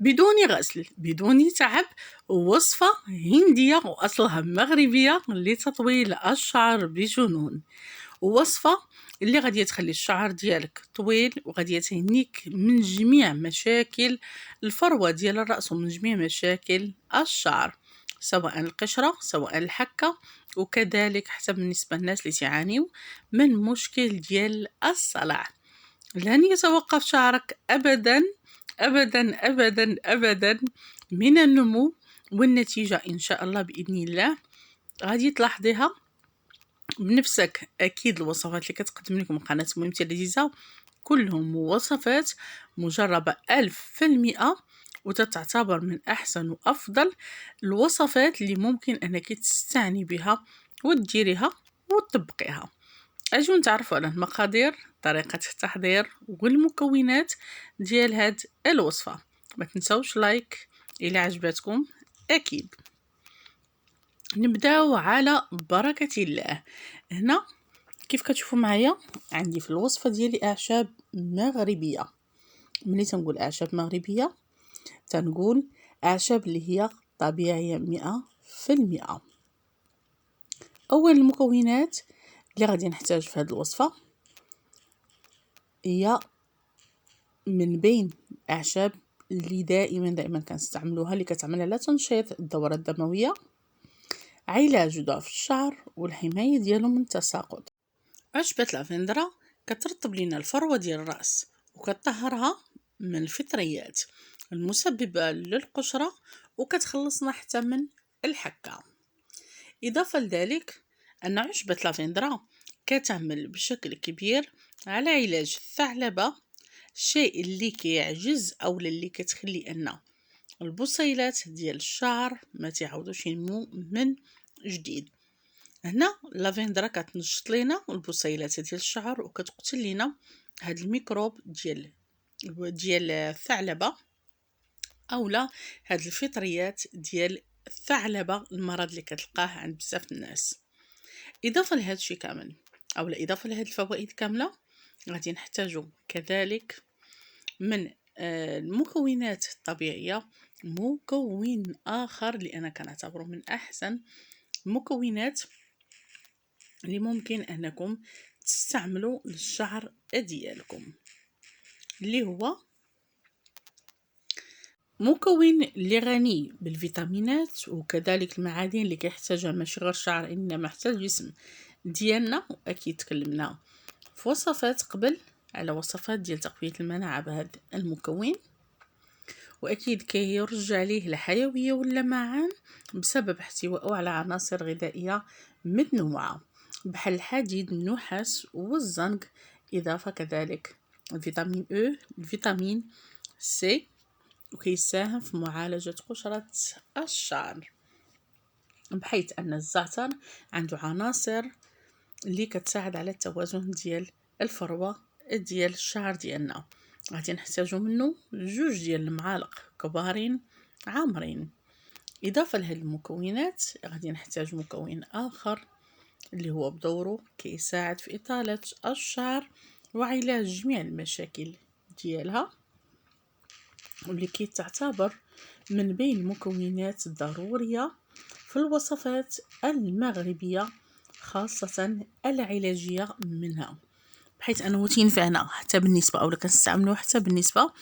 بدون غسل، بدون تعب، وصفة هندية وأصلها مغربية لتطويل الشعر بجنون. وصفة اللي غادي تخلي الشعر ديالك طويل وغادي تهنيك من جميع مشاكل الفروة ديال الرأس ومن جميع مشاكل الشعر، سواء القشرة سواء الحكة، وكذلك حتى بالنسبة للناس اللي تعانيو من مشكل ديال الصلع. لن يتوقف شعرك أبدا أبدا أبدا أبدا من النمو، والنتيجة إن شاء الله بإذن الله غادي تلاحظيها بنفسك. أكيد الوصفات اللي كتقدم لكم قناة مهمتي اللذيذة كلهم وصفات مجربة 1000%، وتتعتبر من أحسن وأفضل الوصفات اللي ممكن أنك تستعني بها وتديريها وتطبقيها. أجو نتعرفوا على المقادير، طريقة التحضير والمكونات ديال هاد الوصفة. ما تنسوش لايك إلى عجبتكم. أكيد نبداو على بركة الله. هنا كيف كتشوفوا معايا عندي في الوصفة ديالي أعشاب مغربية. ملي تنقول أعشاب مغربية تنقول أعشاب اللي هي طبيعية 100%. أول المكونات اللي غادي نحتاج في هذه الوصفة هي من بين الأعشاب اللي دائما كنستعملوها، اللي كتعمل على تنشيط الدورة الدموية، علاج ضعف الشعر والحماية ديالو من التساقط. عشبة لافندرا كترطب لنا الفروة ديال الرأس وكتطهرها من الفطريات المسببة للقشرة، وكتخلصنا حتى من الحكة. إضافة لذلك أن عشبة لافندرا كتعمل بشكل كبير على علاج الثعلبة، الشيء اللي كيعجز أو اللي كتخلي أن البصيلات ديال الشعر ما تعاودوش ينمو من جديد. هنا لافندرا كتنشط لينا البصيلات ديال الشعر وكتقتل لينا هاد الميكروب ديال الثعلبة اولا هاد الفطريات ديال الثعلبة، المرض اللي كتلقاه عند بزاف الناس. اضافه لهذا الشيء كامل اولا اضافه لهاد الفوائد كامله غادي نحتاجو كذلك من المكونات الطبيعيه مكون اخر اللي انا كنعتبره من احسن المكونات اللي ممكن انكم تستعملوا للشعر ديالكم، اللي هو مكون اللي غني بالفيتامينات وكذلك المعادن اللي كيحتاجها ماشي غير الشعر انما حتى الجسم ديالنا. واكيد تكلمنا في وصفات قبل على وصفات ديال تقوية المناعة بهذا المكون، واكيد كيرجع ليه الحيوية واللمعان بسبب احتوائه على عناصر غذائية متنوعة بحال الحديد النحاس والزنك، اضافة كذلك الفيتامين او الفيتامين سي، وكيساهم في معالجة قشرة الشعر، بحيث أن الزعتر عنده عناصر اللي كتساعد على التوازن ديال الفروة ديال الشعر ديالنا. غادي نحتاجو منه 2 ديال المعالق كبارين عامرين. إضافة لهاد المكونات غادي نحتاج مكون آخر اللي هو بدوره كيساعد في إطالة الشعر وعلاج جميع المشاكل ديالها، واللي كيتعتبر من بين المكونات الضرورية في الوصفات المغربية خاصة العلاجية منها، بحيث أنه تينفعنا حتى بالنسبة أو كنستعملوه حتى بالنسبة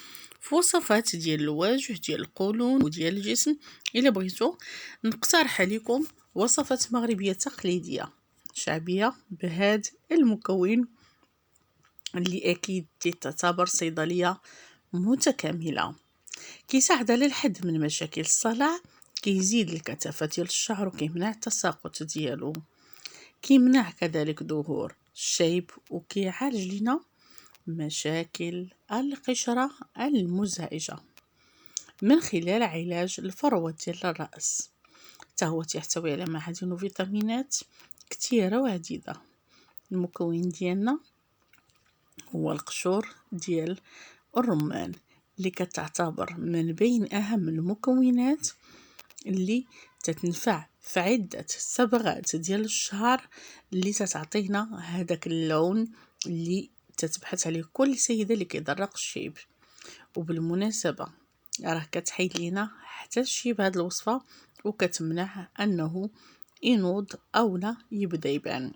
في وصفات ديال الوجه ديال القولون وديال الجسم. إلا بغيتو نقترح عليكم وصفات مغربية تقليدية شعبية بهاد المكون اللي أكيد تعتبر صيدلية متكاملة، كيساعد على الحد من مشاكل الصلع، كيزيد الكثافة ديال الشعر وكيمنع التساقط ديالو، كيمنع كذلك ظهور الشيب، وكيعالج لنا مشاكل القشرة المزعجة من خلال علاج الفروة ديال الرأس. هو يحتوي على معادن وفيتامينات كثيرة وعديدة. المكون ديالنا هو القشور ديال الرمان اللي كتعتبر من بين أهم المكونات اللي تتنفع في عدة صبغات ديال الشعر اللي تتعطينا هذاك اللون اللي تتبحث عليه كل سيدة اللي كيضرق الشيب. وبالمناسبة راه كتحيد لينا حتى شي بهاد الوصفة وكتمنع انه ينوض او لا يبدا يبان،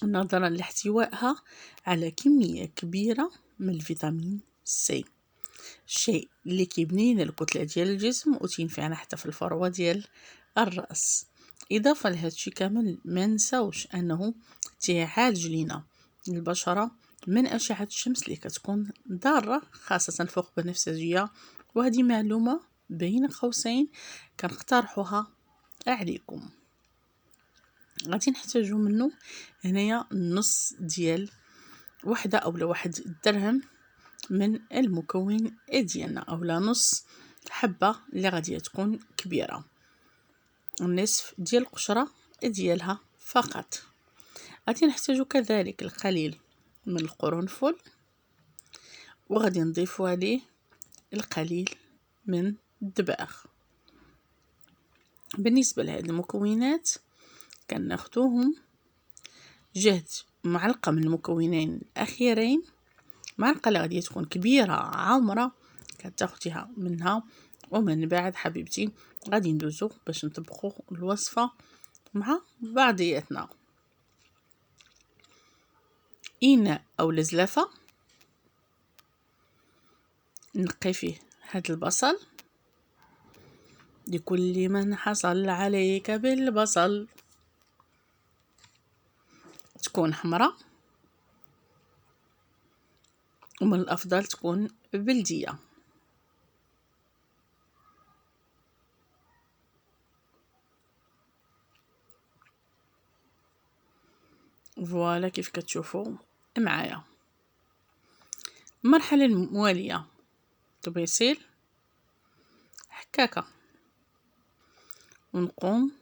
نظرا لاحتوائها على كمية كبيرة من الفيتامين سي، الشيء اللي كيبني لنا الكتلة ديال الجسم وتنفعنا حتى في الفروة ديال الرأس. إضافة لهادشي كامل ما نساوش أنه تيعالج لينا البشرة من أشعة الشمس اللي كتكون ضارة خاصة فوق البنفسجية، وهذه معلومة بين قوسين كنقترحوها عليكم. غادي نحتاجو منه هنايا نص ديال وحدة أو واحد درهم من المكون ديالنا، أولا نص حبة اللي غادي تكون كبيرة، النصف ديال القشرة ديالها فقط. غادي نحتاجو كذلك القليل من القرنفل، وغادي نضيفو عليه القليل من الدباغ. بالنسبة لهاد المكونات كناخدوهم جهد معلقة من المكونين الأخيرين، معلقة اللي غادي تكون كبيرة عامرة كتاخديها منها، ومن بعد حبيبتي غادي ندوزو باش نطبخو الوصفة مع بعضياتنا. إناء أو لزلافة نقي فيه هاد البصل، لكل من حصل عليك بالبصل تكون حمرة، ومن الأفضل تكون بلدية. فوالا كيف كتشوفوا معايا. المرحلة الموالية طبيسيل حكاكة، ونقوم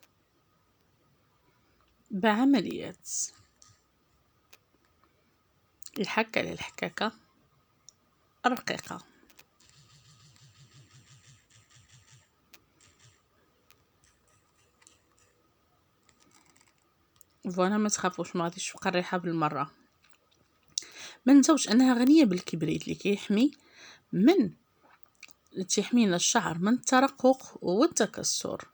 بعمليات الحكة للحكاكة الرقيقة. فوالا ما تخافوش، ما غاديش تبقى الريحة بالمرة. ما نساوش انها غنية بالكبريت اللي كيحمي من تحمينا الشعر من الترقق والتكسر،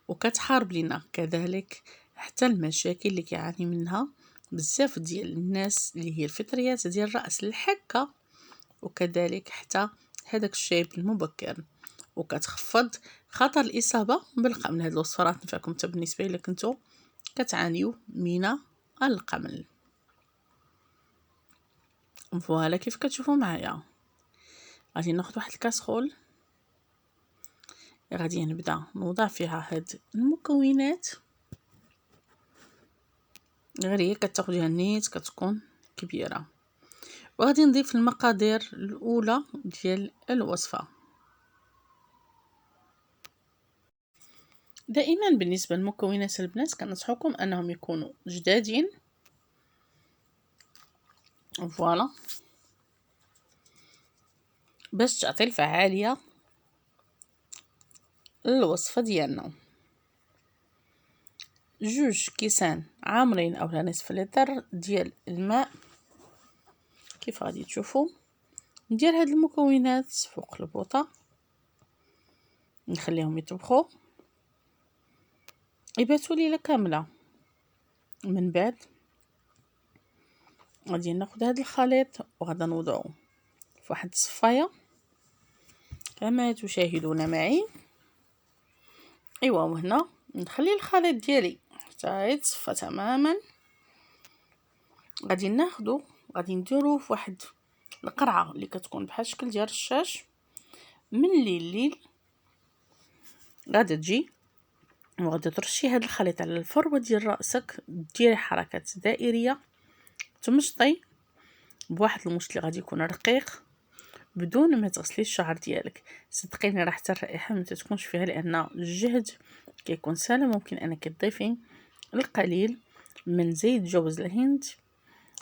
وكتحارب لنا كذلك حتى المشاكل اللي كيعاني منها بزاف ديال الناس اللي هي الفطريات ديال الرأس، الحكة، وكذلك حتى هذاك الشيب المبكر، وكتخفض خطر الإصابة بالقمل. هاد الوصفة راه تنفعكم حتى بالنسبة إلا كنتو كتعانيو من القمل. فوالا كيف كتشوفوا معايا. غادي ناخذ واحد الكاسرول، غادي نبدا نوضع فيها هاد المكونات، غير هي كتاخديها نيت كتكون كبيره، وغادي نضيف المقادير الاولى ديال الوصفه. دائما بالنسبه للمكونات البنات كنصحكم انهم يكونوا جدادين. فوالا باش تعطي الفعاليه للوصفه ديالنا. جوج كيسان عامرين او نصف لتر ديال الماء كيف غادي تشوفوا. ندير هاد المكونات فوق البوطه، نخليهم يطبخوا يباتوا ليله كامله. من بعد غادي ناخذ هاد الخليط وغادي نوضعه في واحد الصفايه كما تشاهدون معي. ايوا وهنا نخلي الخليط ديالي حتى يتصفى تماما. غادي ناخذو غادي نديرو في واحد القرعه اللي كتكون بحال الشكل ديال الرشاش. من الليل غادا تجي وغادي ترشي هاد الخليط على الفروه ديال راسك، ديري حركات دائريه، تمشطي بواحد المشط اللي غادي يكون رقيق بدون ما تغسلي الشعر ديالك. صدقيني راه حتى الرائحه ما تكونش فيها، لان الجهد كيكون سهل. ممكن انك تضيفي القليل من زيت جوز الهند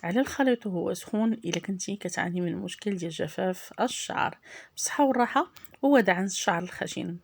على الخليط وهو سخون الا كنتي كتعاني من مشكل ديال جفاف الشعر. بصحه والراحه ووداع الشعر الخشن.